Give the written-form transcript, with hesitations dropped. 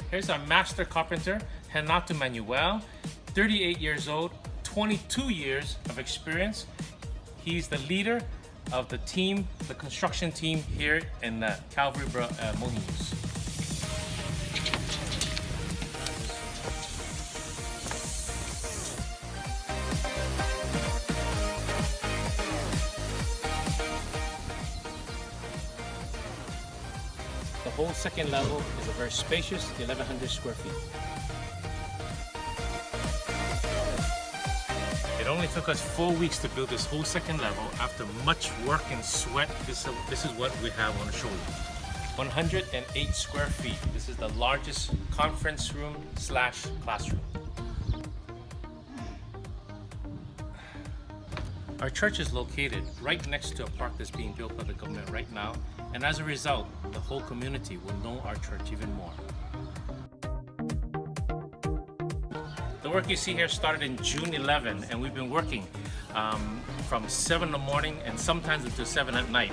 Here's our master carpenter, Renato Manuel, 38 years old, 22 years of experience. He's the leader of the team, the construction team here in Calvary Morrinhos. The whole second level is a very spacious 1,100 square feet. It only took us 4 weeks to build this whole second level. After much work and sweat, this is what we have on show you. 108 square feet. This is the largest conference room / classroom. Our church is located right next to a park that's being built by the government right now, and as a result, the whole community will know our church even more. The work you see here started in June 11, and we've been working from 7 in the morning and sometimes until 7 at night.